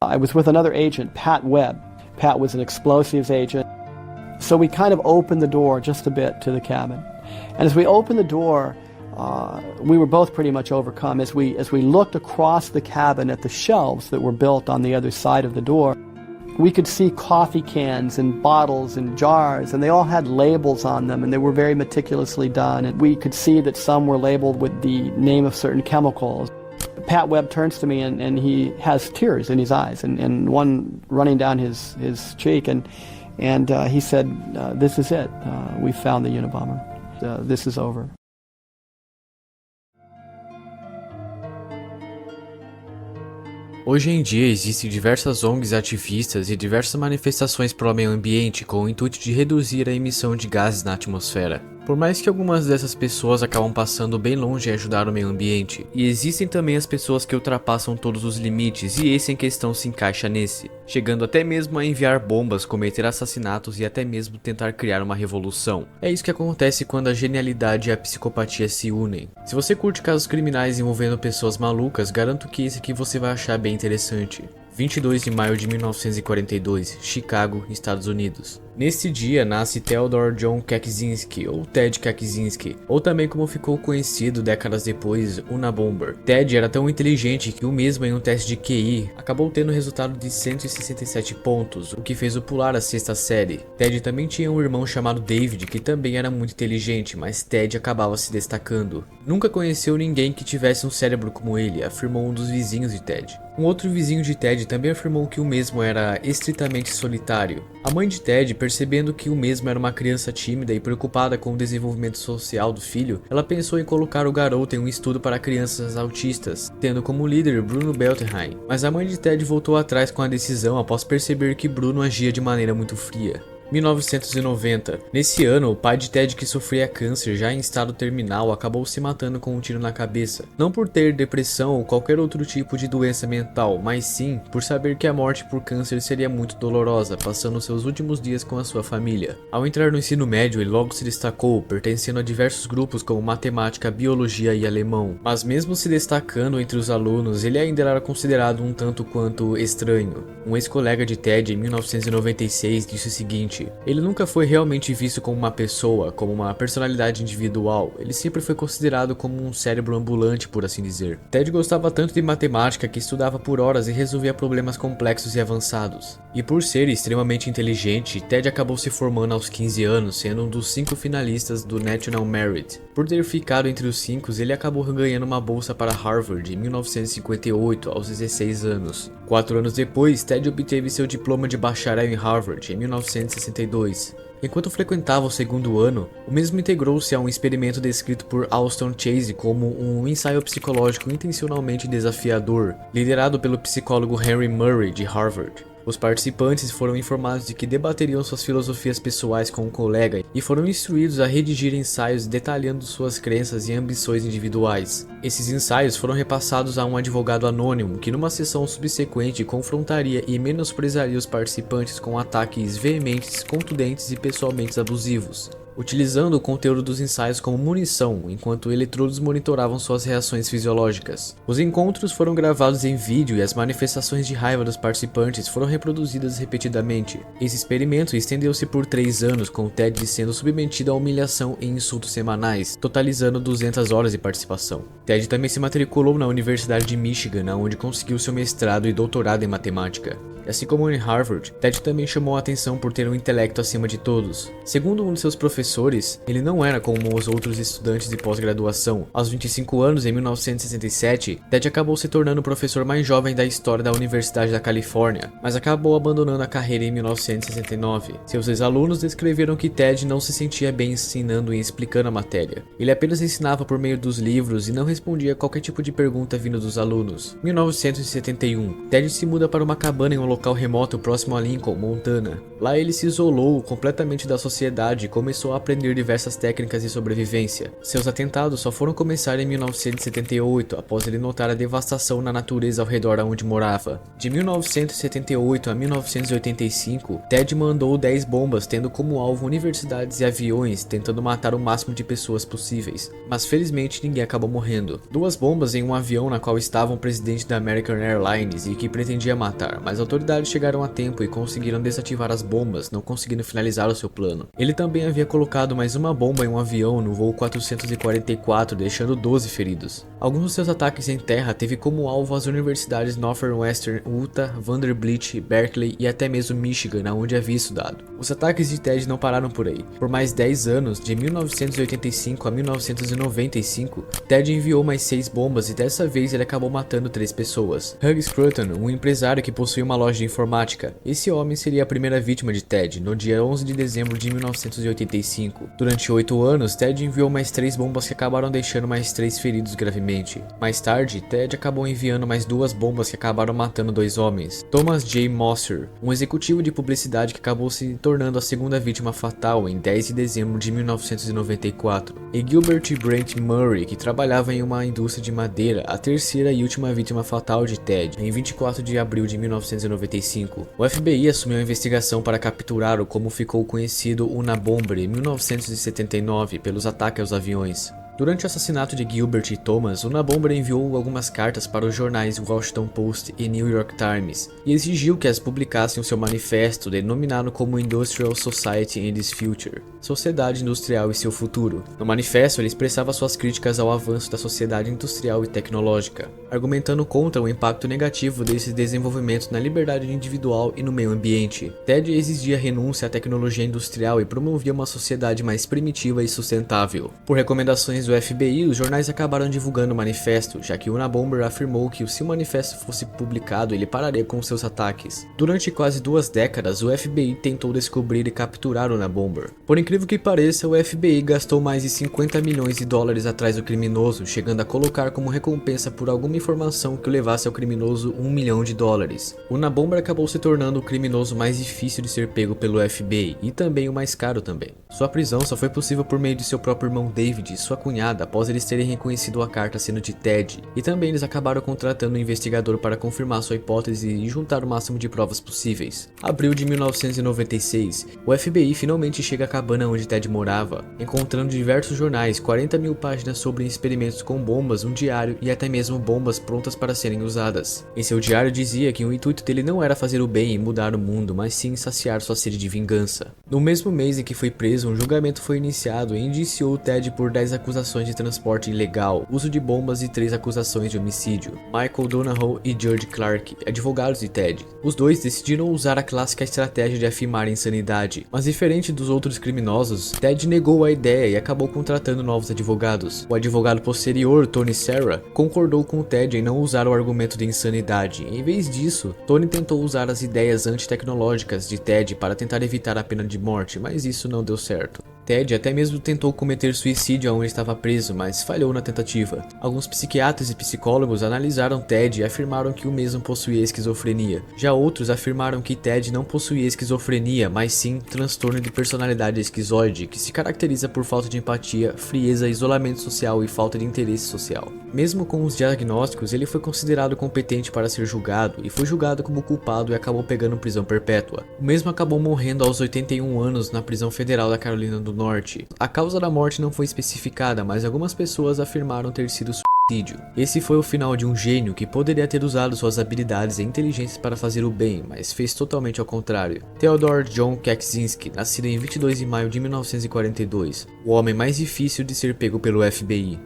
I was with another agent, Pat Webb. Pat was an explosives agent. So we kind of opened the door just a bit to the cabin. And as we opened the door, we were both pretty much overcome. As we looked across the cabin at the shelves that were built on the other side of the door, we could see coffee cans and bottles and jars, and they all had labels on them, and they were very meticulously done. And we could see that some were labeled with the name of certain chemicals. Pat Webb turns to me and he has tears in his eyes and one running down his cheek, and he said, this is it. We found the Unabomber. This is over. Hoje em dia existem diversas ONGs ativistas e diversas manifestações pelo meio ambiente com o intuito de reduzir a emissão de gases na atmosfera. Por mais que algumas dessas pessoas acabam passando bem longe em ajudar o meio ambiente, e existem também as pessoas que ultrapassam todos os limites, e esse em questão se encaixa nesse, chegando até mesmo a enviar bombas, cometer assassinatos e até mesmo tentar criar uma revolução. É isso que acontece quando a genialidade e a psicopatia se unem. Se você curte casos criminais envolvendo pessoas malucas, garanto que esse aqui você vai achar bem interessante. 22 de maio de 1942, Chicago, Estados Unidos. Neste dia nasce Theodore John Kaczynski, ou Ted Kaczynski, ou também como ficou conhecido décadas depois, Unabomber. Ted era tão inteligente que o mesmo em um teste de QI acabou tendo resultado de 167 pontos, o que fez-o pular a sexta série. Ted também tinha um irmão chamado David, que também era muito inteligente, mas Ted acabava se destacando. Nunca conheceu ninguém que tivesse um cérebro como ele, afirmou um dos vizinhos de Ted. Um outro vizinho de Ted também afirmou que o mesmo era estritamente solitário. A mãe de Ted, percebendo que o mesmo era uma criança tímida e preocupada com o desenvolvimento social do filho, ela pensou em colocar o garoto em um estudo para crianças autistas, tendo como líder Bruno Belterheim. Mas a mãe de Ted voltou atrás com a decisão após perceber que Bruno agia de maneira muito fria. 1990. Nesse ano, o pai de Ted, que sofria câncer já em estado terminal, acabou se matando com um tiro na cabeça. Não por ter depressão ou qualquer outro tipo de doença mental, mas sim por saber que a morte por câncer seria muito dolorosa, passando seus últimos dias com a sua família. Ao entrar no ensino médio, ele logo se destacou, pertencendo a diversos grupos como matemática, biologia e alemão. Mas mesmo se destacando entre os alunos, ele ainda era considerado um tanto quanto estranho. Um ex-colega de Ted, em 1996, disse o seguinte: ele nunca foi realmente visto como uma pessoa, como uma personalidade individual, ele sempre foi considerado como um cérebro ambulante, por assim dizer. Ted gostava tanto de matemática que estudava por horas e resolvia problemas complexos e avançados. E por ser extremamente inteligente, Ted acabou se formando aos 15 anos, sendo um dos 5 finalistas do National Merit. Por ter ficado entre os 5, ele acabou ganhando uma bolsa para Harvard em 1958, aos 16 anos. 4 anos depois, Ted obteve seu diploma de bacharel em Harvard, em 1962. Enquanto frequentava o segundo ano, o mesmo integrou-se a um experimento descrito por Alston Chase como um ensaio psicológico intencionalmente desafiador, liderado pelo psicólogo Henry Murray, de Harvard. Os participantes foram informados de que debateriam suas filosofias pessoais com um colega e foram instruídos a redigir ensaios detalhando suas crenças e ambições individuais. Esses ensaios foram repassados a um advogado anônimo que numa sessão subsequente confrontaria e menosprezaria os participantes com ataques veementes, contundentes e pessoalmente abusivos, utilizando o conteúdo dos ensaios como munição, enquanto eletrodos monitoravam suas reações fisiológicas. Os encontros foram gravados em vídeo e as manifestações de raiva dos participantes foram reproduzidas repetidamente. Esse experimento estendeu-se por 3 anos, com Ted sendo submetido a humilhação e insultos semanais, totalizando 200 horas de participação. Ted também se matriculou na Universidade de Michigan, onde conseguiu seu mestrado e doutorado em matemática. Assim como em Harvard, Ted também chamou a atenção por ter um intelecto acima de todos. Segundo um de seus professores, ele não era como os outros estudantes de pós-graduação. Aos 25 anos, em 1967, Ted acabou se tornando o professor mais jovem da história da Universidade da Califórnia, mas acabou abandonando a carreira em 1969. Seus ex-alunos descreveram que Ted não se sentia bem ensinando e explicando a matéria. Ele apenas ensinava por meio dos livros e não respondia a qualquer tipo de pergunta vindo dos alunos. 1971, Ted se muda para uma cabana em um local remoto próximo a Lincoln, Montana. Lá ele se isolou completamente da sociedade e começou a aprender diversas técnicas de sobrevivência. Seus atentados só foram começar em 1978, após ele notar a devastação na natureza ao redor onde morava. De 1978 a 1985, Ted mandou 10 bombas, tendo como alvo universidades e aviões, tentando matar o máximo de pessoas possíveis. Mas felizmente ninguém acabou morrendo. 2 bombas em um avião na qual estava o presidente da American Airlines e que pretendia matar, mas autoridades chegaram a tempo e conseguiram desativar as bombas, não conseguindo finalizar o seu plano. Ele também havia colocado mais uma bomba em um avião no voo 444, deixando 12 feridos. Alguns dos seus ataques em terra teve como alvo as universidades Northwestern, Utah, Vanderbilt, Berkeley e até mesmo Michigan, onde havia estudado. Os ataques de Ted não pararam por aí. Por mais 10 anos, de 1985 a 1995, Ted enviou mais 6 bombas e dessa vez ele acabou matando 3 pessoas. Hugh Scruton, um empresário que possuía uma loja de informática. Esse homem seria a primeira vítima de Ted, no dia 11 de dezembro de 1985. Durante 8 anos, Ted enviou mais 3 bombas que acabaram deixando mais 3 feridos gravemente. Mais tarde, Ted acabou enviando mais 2 bombas que acabaram matando 2 homens. Thomas J. Mosser, um executivo de publicidade que acabou se tornando a segunda vítima fatal em 10 de dezembro de 1994. E Gilbert Brent Murray, que trabalhava em uma indústria de madeira, a terceira e última vítima fatal de Ted, em 24 de abril de 1995. O FBI assumiu a investigação para capturar o como ficou conhecido Unabomber em 1979 pelos ataques aos aviões. Durante o assassinato de Gilbert e Thomas, Unabomber enviou algumas cartas para os jornais Washington Post e New York Times e exigiu que as publicassem o seu manifesto, denominado como Industrial Society and its Future, Sociedade Industrial e seu futuro. No manifesto, ele expressava suas críticas ao avanço da sociedade industrial e tecnológica, argumentando contra o impacto negativo desses desenvolvimentos na liberdade individual e no meio ambiente. Ted exigia renúncia à tecnologia industrial e promovia uma sociedade mais primitiva e sustentável. Por recomendações do FBI, os jornais acabaram divulgando o manifesto, já que Unabomber afirmou que se o manifesto fosse publicado, ele pararia com seus ataques. Durante quase 2 décadas, o FBI tentou descobrir e capturar Unabomber. Por incrível que pareça, o FBI gastou mais de 50 milhões de dólares atrás do criminoso, chegando a colocar como recompensa por alguma informação que o levasse ao criminoso $1 milhão. Unabomber acabou se tornando o criminoso mais difícil de ser pego pelo FBI e também o mais caro também. Sua prisão só foi possível por meio de seu próprio irmão David e sua cunhada, após eles terem reconhecido a carta sendo de Ted, e também eles acabaram contratando um investigador para confirmar sua hipótese e juntar o máximo de provas possíveis. Abril de 1996, o FBI finalmente chega à cabana onde Ted morava, encontrando diversos jornais, 40 mil páginas sobre experimentos com bombas, um diário e até mesmo bombas prontas para serem usadas. Em seu diário dizia que o intuito dele não era fazer o bem e mudar o mundo, mas sim saciar sua sede de vingança. No mesmo mês em que foi preso, um julgamento foi iniciado e indiciou Ted por 10 acusações de transporte ilegal, uso de bombas e 3 acusações de homicídio. Michael Donahoe e George Clark, advogados de Ted. Os dois decidiram usar a clássica estratégia de afirmar insanidade, mas diferente dos outros criminosos, Ted negou a ideia e acabou contratando novos advogados. O advogado posterior, Tony Serra, concordou com Ted em não usar o argumento de insanidade. Em vez disso, Tony tentou usar as ideias antitecnológicas de Ted para tentar evitar a pena de morte, mas isso não deu certo. Ted até mesmo tentou cometer suicídio onde estava preso, mas falhou na tentativa. Alguns psiquiatras e psicólogos analisaram Ted e afirmaram que o mesmo possuía esquizofrenia. Já outros afirmaram que Ted não possuía esquizofrenia, mas sim transtorno de personalidade esquizoide, que se caracteriza por falta de empatia, frieza, isolamento social e falta de interesse social. Mesmo com os diagnósticos, ele foi considerado competente para ser julgado e foi julgado como culpado e acabou pegando prisão perpétua. O mesmo acabou morrendo aos 81 anos na prisão federal da Carolina do Norte. A causa da morte não foi especificada, mas algumas pessoas afirmaram ter sido suicídio. Esse foi o final de um gênio que poderia ter usado suas habilidades e inteligência para fazer o bem, mas fez totalmente ao contrário. Theodore John Kaczynski, nascido em 22 de maio de 1942, o homem mais difícil de ser pego pelo FBI.